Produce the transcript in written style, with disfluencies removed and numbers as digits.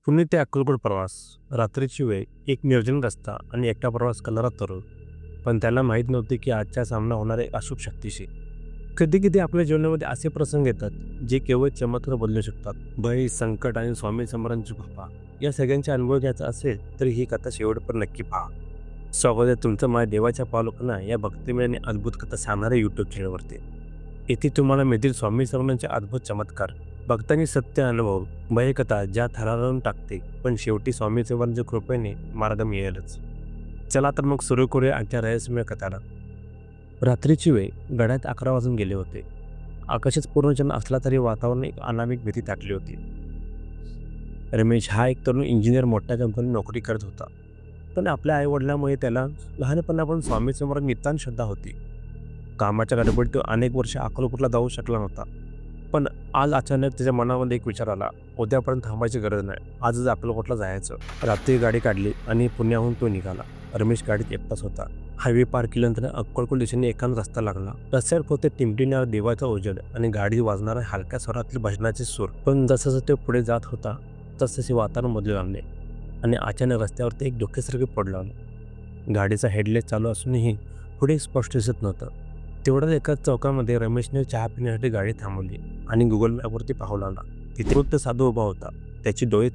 पुणे ते अक्कलकोट प्रवास. रात्रीची वेळ, एक निर्जन रस्ता आणि एकटा प्रवास करणारा तरुण. पण त्याला माहीत नव्हते की आजचा सामना होणार आहे अशुभ शक्तीशी. कधी कधी आपल्या जीवनामध्ये असे प्रसंग येतात जे केवळ चमत्कार बदलू शकतात. भय, संकट आणि स्वामी समर्थांची कृपा या सगळ्यांचा अनुभव घ्यायचा असेल तर ही कथा शेवटपर्यंत नक्की पहा. स्वागत आहे तुमचं माझ्या देवाच्या पावलोकना या भक्तिमय आणि अद्भुत कथा सांगणाऱ्या यूट्यूब चॅनलवरती. येथे तुम्हाला मिळतील स्वामी समर्थांचे अद्भुत चमत्कार, भक्तांनी सत्य अनुभव, भयकथा ज्या थरारून टाकते, पण शेवटी स्वामी समर्थांच्या कृपेने मार्ग मिळेलच. चला तर मग सुरू करूया आजच्या रहस्यमय कथाला. रात्रीची वेळ, गड्यात 11 वाजून गेले होते. आकाशात पूर्णचंद्र असला तरी वातावरण एक अनामिक भीती दाटली होती. रमेश हा एक तरुण इंजिनियर मोठ्या कंपनीत नोकरी करत होता. पण आपल्या आईवडिलांमुळे त्याला लहानपणापासून स्वामी समर्थ नितांत श्रद्धा होती. कामाच्या गडबडीत तो अनेक वर्ष अक्कलकोटला जाऊ शकला नव्हता. पण आज अचानक त्याच्या मनामध्ये एक विचार आला, उद्यापर्यंत थांबायची गरज नाही, आजच अक्कलकोटला जायचं. रात्री गाडी काढली आणि पुण्याहून तो निघाला. रमेश गाडीत एकटाच होता. हायवे पार केल्यानंतर अक्कलकोट दिशेने एकाच रस्ता लागला. रस्त्यावर होते टिमटिमणारा देवाचा उजेड आणि गाडी वाजणारा हलक्या स्वरातील भजनाचे सूर. पण जसं तो पुढे जात होता तसतसे वातावरण बदलू लागले आणि अचानक रस्त्यावरती एक डोक्यासारखे पडलं आलं. गाडीचा हेडलाईट चालू असूनही पुढे स्पष्ट दिसत नव्हतं. तेवढ्याच एका चौकामध्ये रमेशने चहा पिण्यासाठी गाडी थांबवली आणि गुगल मॅपवरती पाहू लागला. तिथे फक्त साधू उभा होता. त्याची डोळे